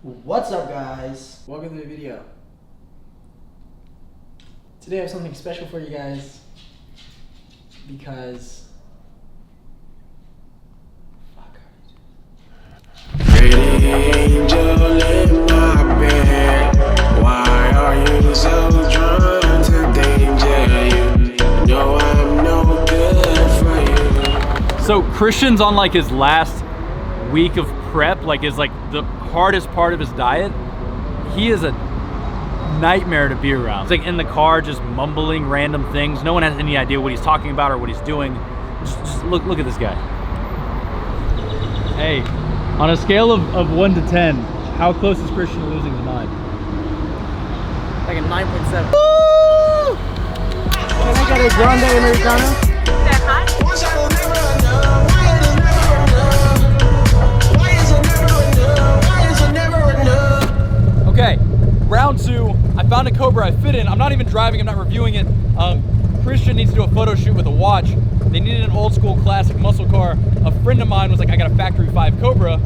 What's up, guys? Welcome to the video. Today I have something special for you guys because Pretty angel in my bed, why are you so drawn to danger? You know I'm no good for you. So Christian's on like his last week of prep, like is like the hardest part of his diet. He is a nightmare to be around. He's like in the car just mumbling random things. No one has any idea what he's talking about or what he's doing. Just look at this guy. Hey, on a scale of 1 to 10, how close is Christian to losing his mind? like a 9.7. Woo! Can I get a grande americano? Okay, round 2, I found a Cobra I fit in. I'm not even driving, I'm not reviewing it. Christian needs to do a photo shoot with a watch. They needed an old school classic muscle car. A friend of mine was like, I got a factory 5 Cobra.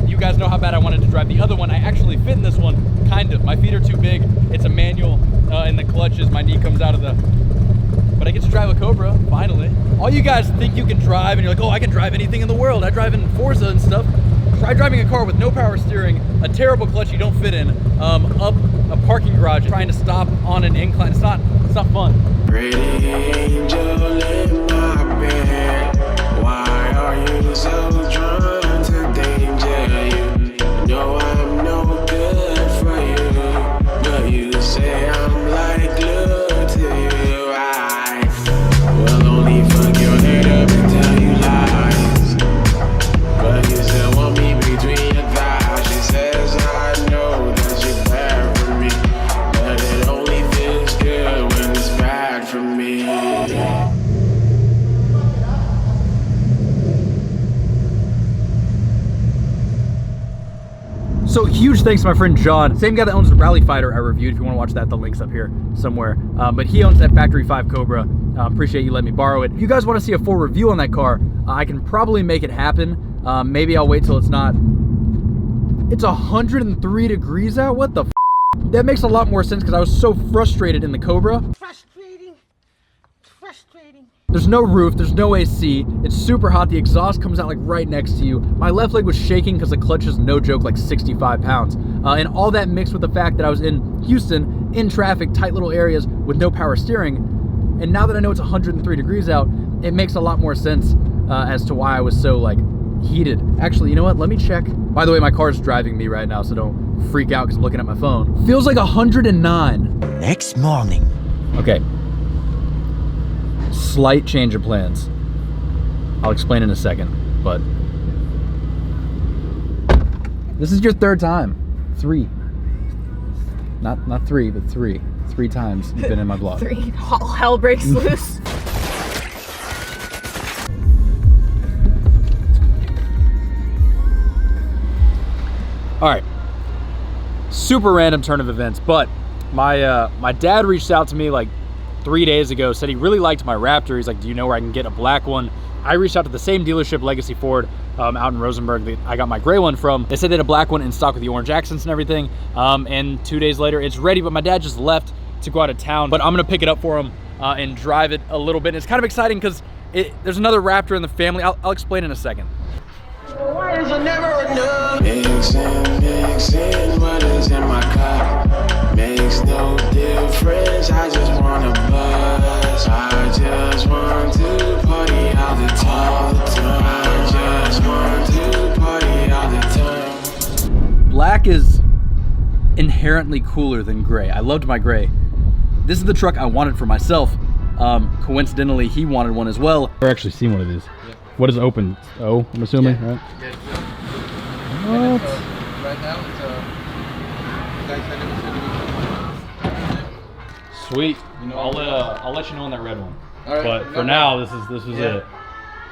You guys know how bad I wanted to drive the other one. I actually fit in this one, kind of. My feet are too big. It's a manual, and the clutches, my knee comes out of the... But I get to drive a Cobra, finally. All you guys think you can drive, and you're like, oh, I can drive anything in the world. I drive in Forza and stuff. Try driving a car with no power steering, a terrible clutch you don't fit in, up a parking garage, trying to stop on an incline. It's not fun. Pretty angel in my bed, why are you so drawn to danger? You know I'm no good for you, but you say I'm like glue to you. I will only fuck your head up and tell you lies, but you still want me between your thighs. She says I know that you're bad for me, but it only feels good when it's bad for me. So huge thanks to my friend John, same guy that owns the Rally Fighter I reviewed. If you want to watch that, the link's up here somewhere. But he owns that Factory 5 Cobra. Appreciate you letting me borrow it. If you guys want to see a full review on that car, I can probably make it happen. Maybe I'll wait till it's not... It's 103 degrees out? What the f? That makes a lot more sense because I was so frustrated in the Cobra. Frustrating. There's no roof, there's no AC, it's super hot, the exhaust comes out like right next to you. My left leg was shaking because the clutch is, no joke, like 65 pounds. And all that mixed with the fact that I was in Houston, in traffic, tight little areas with no power steering. And now that I know it's 103 degrees out, it makes a lot more sense as to why I was so like heated. Actually, you know what, let me check. By the way, my car's driving me right now, so don't freak out because I'm looking at my phone. Feels like 109. Next morning. Okay. Slight change of plans. I'll explain in a second, but this is your 3rd time. 3. Not 3, but 3. 3 times you've been in my vlog. 3. All hell breaks loose. All right. Super random turn of events, but my dad reached out to me like 3 days ago, said he really liked my Raptor. He's like, do you know where I can get a black one? I reached out to the same dealership, Legacy Ford, out in Rosenberg that I got my gray one from. They said they had a black one in stock with the orange accents and everything. And 2 days later, it's ready, but my dad just left to go out of town. But I'm gonna pick it up for him and drive it a little bit. And it's kind of exciting because there's another Raptor in the family. I'll explain in a second. Why is it never enough? Mixing what is in my cup makes no difference. I just wanna buzz. I just want to party all the time. I just want to party all the time. Black is inherently cooler than gray. I loved my gray. This is the truck I wanted for myself. Coincidentally, he wanted one as well. I've never actually seen one of these. Yeah. What is open? Oh, I'm assuming, yeah. Right? Yeah, what? right now it's Sweet. You know, I'll let you know on that red one. All right. But for now, this was it.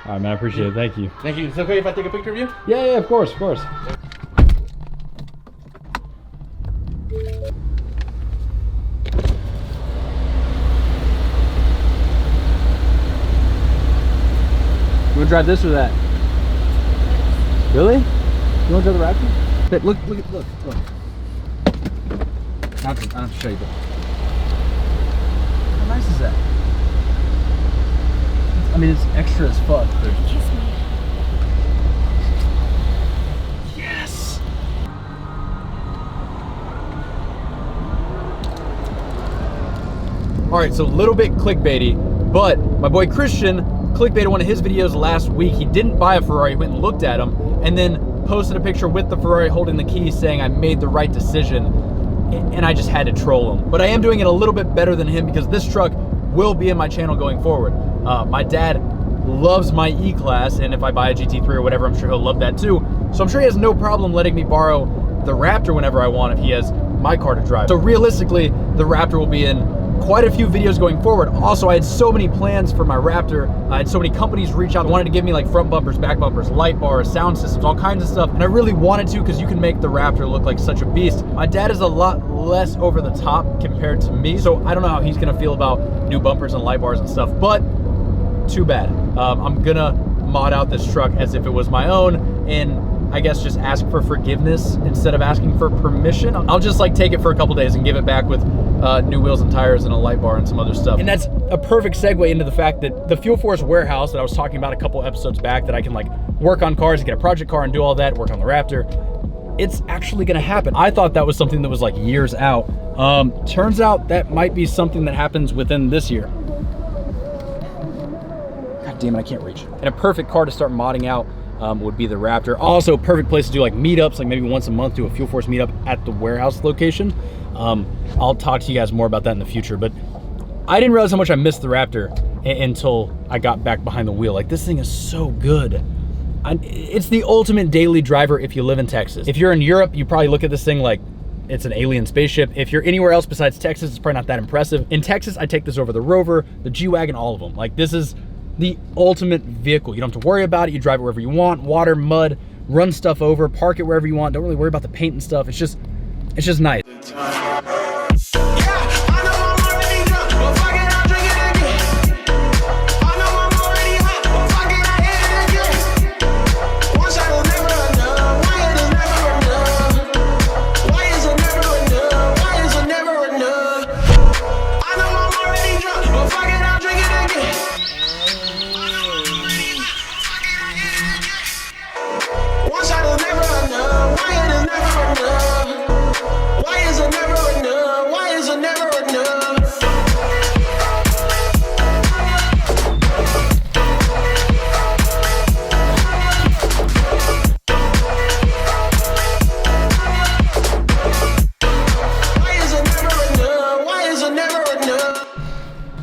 All right, man. I appreciate it. Thank you. Thank you. Is it okay if I take a picture of you? Yeah, of course, of course. You wanna drive this or that? Really? You wanna drive the Raptor? But look. I don't have to show you, but how nice is that? I mean, it's extra as fuck. Kiss me. Yes! All right, so a little bit clickbaity, but my boy Christian clickbaited one of his videos last week. He didn't buy a Ferrari, he went and looked at them, and then posted a picture with the Ferrari holding the keys saying I made the right decision, and I just had to troll him. But I am doing it a little bit better than him because this truck will be in my channel going forward. My dad loves my E-Class, and if I buy a GT3 or whatever, I'm sure he'll love that too. So I'm sure he has no problem letting me borrow the Raptor whenever I want if he has my car to drive. So realistically, the Raptor will be in quite a few videos going forward. Also, I had so many plans for my Raptor. I had so many companies reach out, wanted to give me like front bumpers, back bumpers, light bars, sound systems, all kinds of stuff. And I really wanted to because you can make the Raptor look like such a beast. My dad is a lot less over the top compared to me, so I don't know how he's gonna feel about new bumpers and light bars and stuff, but too bad. I'm gonna mod out this truck as if it was my own, and I guess just ask for forgiveness instead of asking for permission. I'll just like take it for a couple days and give it back with new wheels and tires and a light bar and some other stuff. And that's a perfect segue into the fact that the Fuel Force warehouse that I was talking about a couple episodes back, that I can like work on cars, get a project car and do all that, work on the Raptor, it's actually gonna happen. I thought that was something that was like years out. Turns out that might be something that happens within this year. God damn it, I can't reach. And a perfect car to start modding out would be the Raptor. Also, perfect place to do like meetups, like maybe once a month, do a Fuel Force meetup at the warehouse location. I'll talk to you guys more about that in the future, but I didn't realize how much I missed the Raptor until I got back behind the wheel. Like, this thing is so good. It's the ultimate daily driver if you live in Texas. If you're in Europe, you probably look at this thing like it's an alien spaceship. If you're anywhere else besides Texas, it's probably not that impressive. In Texas, I take this over the Rover, the G-Wagon, all of them. Like, this is the ultimate vehicle. You don't have to worry about it. You drive it wherever you want, water, mud, run stuff over, park it wherever you want. Don't really worry about the paint and stuff. It's just nice.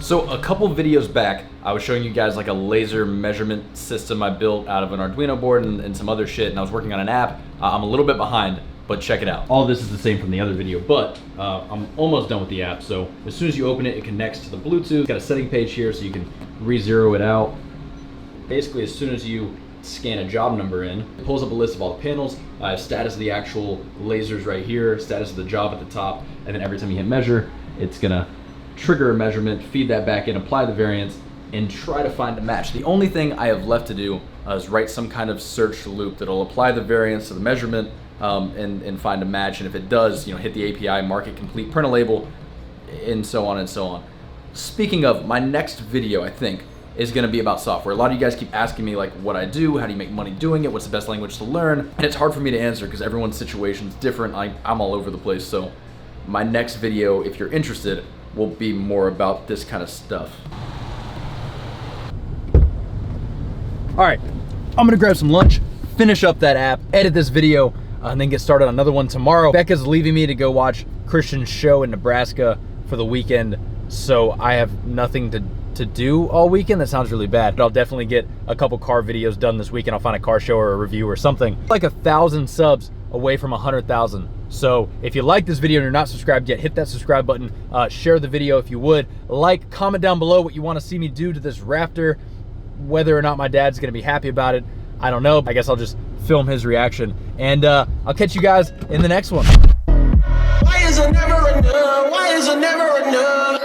So a couple videos back, I was showing you guys like a laser measurement system I built out of an Arduino board and some other shit, and I was working on an app. I'm a little bit behind, but check it out. All this is the same from the other video, but I'm almost done with the app. So as soon as you open it, it connects to the Bluetooth. It's got a setting page here so you can re-zero it out. Basically, as soon as you scan a job number in, it pulls up a list of all the panels. I have status of the actual lasers right here, status of the job at the top, and then every time you hit measure, it's gonna trigger a measurement, feed that back in, apply the variance, and try to find a match. The only thing I have left to do is write some kind of search loop that'll apply the variance to the measurement and find a match. And if it does, hit the API, mark it complete, print a label, and so on and so on. Speaking of, my next video, I think, is gonna be about software. A lot of you guys keep asking me like what I do, how do you make money doing it, what's the best language to learn? And it's hard for me to answer because everyone's situation is different. I'm all over the place. So my next video, if you're interested, will be more about this kind of stuff. All right, I'm gonna grab some lunch, finish up that app, edit this video, and then get started on another one tomorrow. Becca's leaving me to go watch Christian's show in Nebraska for the weekend, so I have nothing to do all weekend. That sounds really bad, but I'll definitely get a couple car videos done this weekend. I'll find a car show or a review or something. Like 1,000 subs away from 100,000. So if you like this video and you're not subscribed yet, hit that subscribe button, share the video if you would, like, comment down below what you want to see me do to this Raptor. Whether or not my dad's gonna be happy about it, I don't know. I guess I'll just film his reaction, and I'll catch you guys in the next one. Why is it never enough? Why is it never enough?